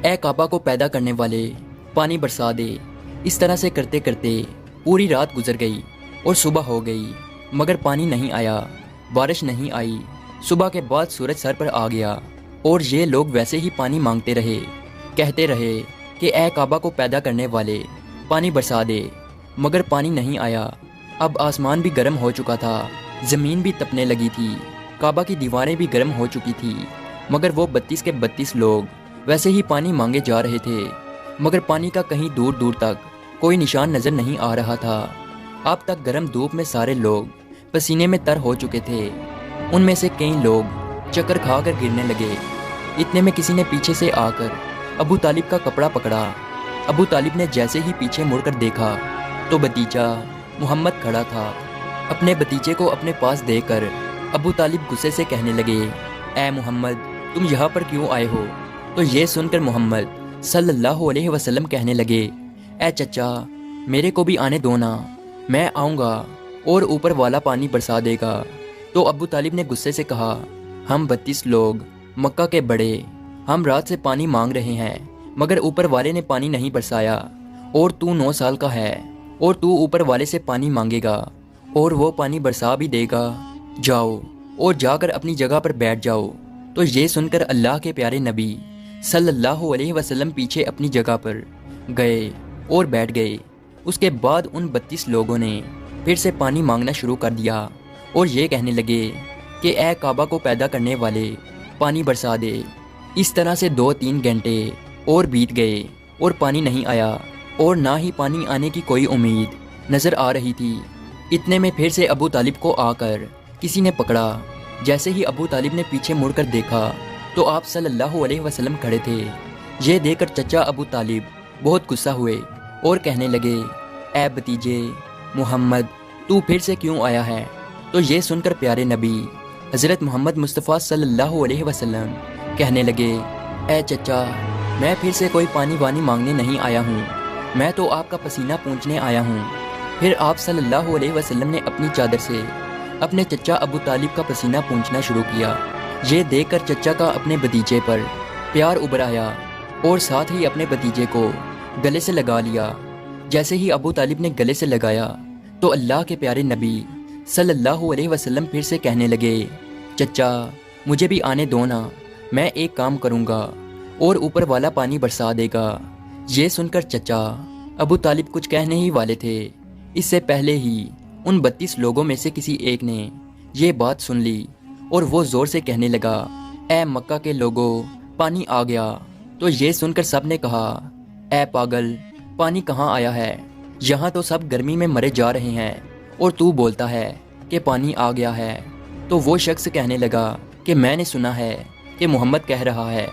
اے کعبہ کو پیدا کرنے والے پانی برسا دے۔ اس طرح سے کرتے کرتے پوری رات گزر گئی اور صبح ہو گئی مگر پانی نہیں آیا، بارش نہیں آئی۔ صبح کے بعد سورج سر پر آ گیا اور یہ لوگ ویسے ہی پانی مانگتے رہے، کہتے رہے کہ اے کعبہ کو پیدا کرنے والے پانی برسا دے، مگر پانی نہیں آیا۔ اب آسمان بھی گرم ہو چکا تھا، زمین بھی تپنے لگی تھی، کعبہ کی دیواریں بھی گرم ہو چکی تھی، مگر وہ 32 کے 32 لوگ ویسے ہی پانی مانگے جا رہے تھے، مگر پانی کا کہیں دور دور تک کوئی نشان نظر نہیں آ رہا تھا۔ اب تک گرم دھوپ میں سارے لوگ پسینے میں تر ہو چکے تھے، ان میں سے کئی لوگ چکر کھا کر گرنے لگے۔ اتنے میں کسی نے پیچھے سے آ کر ابو طالب کا کپڑا پکڑا۔ ابو طالب نے جیسے ہی پیچھے مڑ کر دیکھا تو بھتیجا محمد کھڑا تھا۔ اپنے بھتیجے کو اپنے پاس دے کر ابو طالب غصے سے کہنے لگے، اے محمد تم یہاں پر کیوں آئے ہو؟ تو یہ سن کر محمد صلی اللہ علیہ وسلم کہنے لگے، اے چچا میرے کو بھی آنے دو نا، میں آؤں گا اور اوپر والا پانی برسا دے گا۔ تو ابو طالب نے غصے سے کہا، ہم 32 لوگ مکہ کے بڑے، ہم رات سے پانی مانگ رہے ہیں مگر اوپر والے نے پانی نہیں برسایا، اور تو 9 سال کا ہے اور تو اوپر والے سے پانی مانگے گا اور وہ پانی برسا بھی دے گا، جاؤ اور جا کر اپنی جگہ پر بیٹھ جاؤ۔ تو یہ سن کر اللہ کے پیارے نبی صلی اللہ علیہ وسلم پیچھے اپنی جگہ پر گئے اور بیٹھ گئے۔ اس کے بعد ان 32 لوگوں نے پھر سے پانی مانگنا شروع کر دیا اور یہ کہنے لگے کہ اے کعبہ کو پیدا کرنے والے پانی برسا دے۔ اس طرح سے 2-3 گھنٹے اور بیت گئے اور پانی نہیں آیا اور نہ ہی پانی آنے کی کوئی امید نظر آ رہی تھی۔ اتنے میں پھر سے ابو طالب کو آ کر کسی نے پکڑا۔ جیسے ہی ابو طالب نے پیچھے مڑ کر دیکھا تو آپ صلی اللہ علیہ وسلم کھڑے تھے۔ یہ دیکھ کر چچا ابو طالب بہت غصہ ہوئے اور کہنے لگے، اے بھتیجے محمد تو پھر سے کیوں آیا ہے؟ تو یہ سن کر پیارے نبی حضرت محمد مصطفیٰ صلی اللہ علیہ وسلم کہنے لگے، اے چچا میں پھر سے کوئی پانی وانی مانگنے نہیں آیا ہوں، میں تو آپ کا پسینہ پونچھنے آیا ہوں۔ پھر آپ صلی اللہ علیہ وسلم نے اپنی چادر سے اپنے چچا ابو طالب کا پسینہ پونچھنا شروع کیا۔ یہ دیکھ کر چچا کا اپنے بھتیجے پر پیار ابھر آیا اور ساتھ ہی اپنے بھتیجے کو گلے سے لگا لیا۔ جیسے ہی ابو طالب نے گلے سے لگایا تو اللہ کے پیارے نبی صلی اللہ علیہ وسلم پھر سے کہنے لگے، چچا مجھے بھی آنے دو نا، میں ایک کام کروں گا اور اوپر والا پانی برسا دے گا۔ یہ سن کر چچا ابو طالب کچھ کہنے ہی والے تھے، اس سے پہلے ہی ان 32 لوگوں میں سے کسی ایک نے یہ بات سن لی اور وہ زور سے کہنے لگا، اے مکہ کے لوگوں پانی آ گیا۔ تو یہ سن کر سب نے کہا، اے پاگل پانی کہاں آیا ہے؟ یہاں تو سب گرمی میں مرے جا رہے ہیں اور تو بولتا ہے کہ پانی آ گیا ہے۔ تو وہ شخص کہنے لگا کہ میں نے سنا ہے کہ محمد کہہ رہا ہے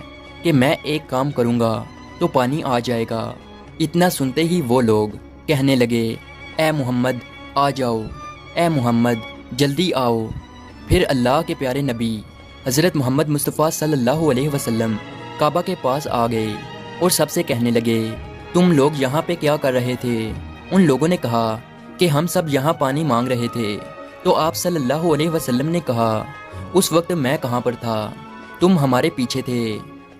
کہ میں ایک کام کروں گا تو پانی آ جائے گا۔ اتنا سنتے ہی وہ لوگ کہنے لگے، اے محمد آ جاؤ، اے محمد جلدی آؤ۔ پھر اللہ کے پیارے نبی حضرت محمد مصطفیٰ صلی اللہ علیہ وسلم کعبہ کے پاس آ گئے اور سب سے کہنے لگے، تم لوگ یہاں پہ کیا کر رہے تھے؟ ان لوگوں نے کہا کہ ہم سب یہاں پانی مانگ رہے تھے۔ تو آپ صلی اللہ علیہ وسلم نے کہا، اس وقت میں کہاں پر تھا؟ تم ہمارے پیچھے تھے۔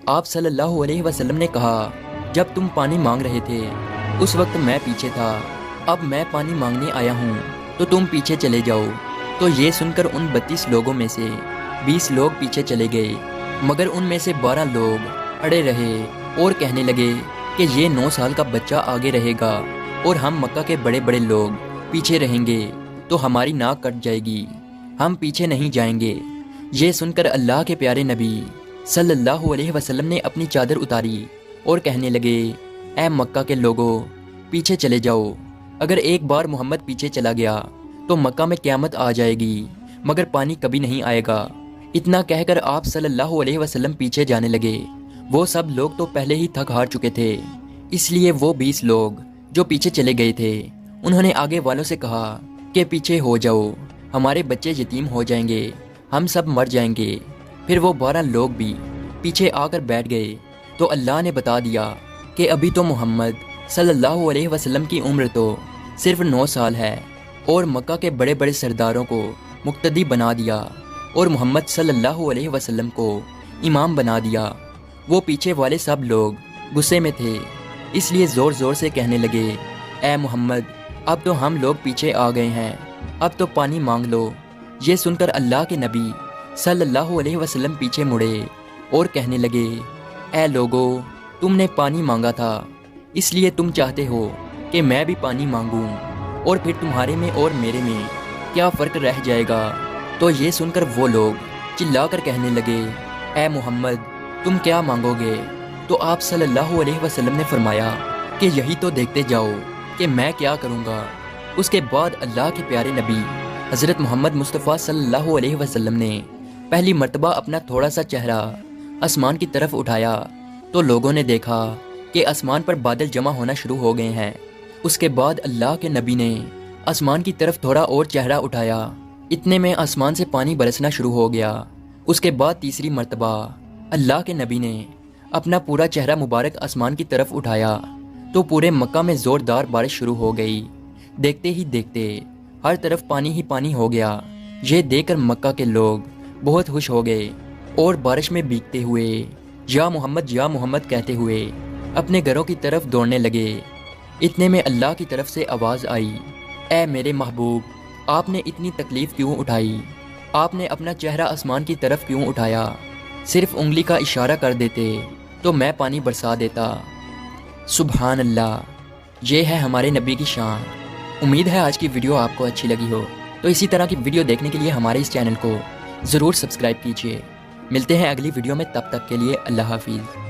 آپ صلی اللہ علیہ وسلم نے کہا، جب تم پانی مانگ رہے تھے اس وقت میں پیچھے تھا، اب میں پانی مانگنے آیا ہوں تو تم پیچھے چلے جاؤ۔ تو یہ سن کر ان 32 لوگوں میں سے 20 لوگ پیچھے چلے گئے، مگر ان میں سے 12 لوگ اڑے رہے اور کہنے لگے کہ یہ 9 سال کا بچہ آگے رہے گا اور ہم مکہ کے بڑے بڑے لوگ پیچھے رہیں گے تو ہماری ناک کٹ جائے گی، ہم پیچھے نہیں جائیں گے۔ یہ سن کر اللہ کے پیارے نبی صلی اللہ علیہ وسلم نے اپنی چادر اتاری اور کہنے لگے، اے مکہ کے لوگوں پیچھے چلے جاؤ، اگر ایک بار محمد پیچھے چلا گیا تو مکہ میں قیامت آ جائے گی مگر پانی کبھی نہیں آئے گا۔ اتنا کہہ کر آپ صلی اللہ علیہ وسلم پیچھے جانے لگے۔ وہ سب لوگ تو پہلے ہی تھک ہار چکے تھے، اس لیے وہ 20 لوگ جو پیچھے چلے گئے تھے انہوں نے آگے والوں سے کہا کہ پیچھے ہو جاؤ، ہمارے بچے یتیم ہو جائیں گے، ہم سب مر جائیں گے۔ پھر وہ 12 لوگ بھی پیچھے آ کر بیٹھ گئے تو اللہ نے بتا دیا کہ ابھی تو محمد صلی اللہ علیہ وسلم کی عمر تو صرف 9 سال ہے، اور مکہ کے بڑے بڑے سرداروں کو مقتدی بنا دیا اور محمد صلی اللہ علیہ وسلم کو امام بنا دیا۔ وہ پیچھے والے سب لوگ غصے میں تھے، اس لیے زور زور سے کہنے لگے، اے محمد اب تو ہم لوگ پیچھے آ گئے ہیں، اب تو پانی مانگ لو۔ یہ سن کر اللہ کے نبی صلی اللہ علیہ وسلم پیچھے مڑے اور کہنے لگے، اے لوگو، تم نے پانی مانگا تھا، اس لیے تم چاہتے ہو کہ میں بھی پانی مانگوں، اور پھر تمہارے میں اور میرے میں کیا فرق رہ جائے گا؟ تو یہ سن کر وہ لوگ چلا کر کہنے لگے، اے محمد تم کیا مانگو گے؟ تو آپ صلی اللہ علیہ وسلم نے فرمایا کہ یہی تو دیکھتے جاؤ کہ میں کیا کروں گا۔ اس کے بعد اللہ کے پیارے نبی حضرت محمد مصطفیٰ صلی اللہ علیہ وسلم نے پہلی مرتبہ اپنا تھوڑا سا چہرہ آسمان کی طرف اٹھایا تو لوگوں نے دیکھا کہ آسمان پر بادل جمع ہونا شروع ہو گئے ہیں۔ اس کے بعد اللہ کے نبی نے آسمان کی طرف تھوڑا اور چہرہ اٹھایا، اتنے میں آسمان سے پانی برسنا شروع ہو گیا۔ اس کے بعد تیسری مرتبہ اللہ کے نبی نے اپنا پورا چہرہ مبارک آسمان کی طرف اٹھایا تو پورے مکہ میں زوردار بارش شروع ہو گئی۔ دیکھتے ہی دیکھتے ہر طرف پانی ہی پانی ہو گیا۔ یہ دیکھ کر مکہ کے لوگ بہت خوش ہو گئے اور بارش میں بھیگتے ہوئے یا محمد کہتے ہوئے اپنے گھروں کی طرف دوڑنے لگے۔ اتنے میں اللہ کی طرف سے آواز آئی، اے میرے محبوب، آپ نے اتنی تکلیف کیوں اٹھائی؟ آپ نے اپنا چہرہ آسمان کی طرف کیوں اٹھایا؟ صرف انگلی کا اشارہ کر دیتے تو میں پانی برسا دیتا۔ سبحان اللہ، یہ ہے ہمارے نبی کی شان۔ امید ہے آج کی ویڈیو آپ کو اچھی لگی ہو، تو اسی طرح کی ویڈیو دیکھنے کے لیے ہمارے اس چینل کو ضرور سبسکرائب کیجیے۔ ملتے ہیں اگلی ویڈیو میں، تب تک کے لیے اللہ حافظ۔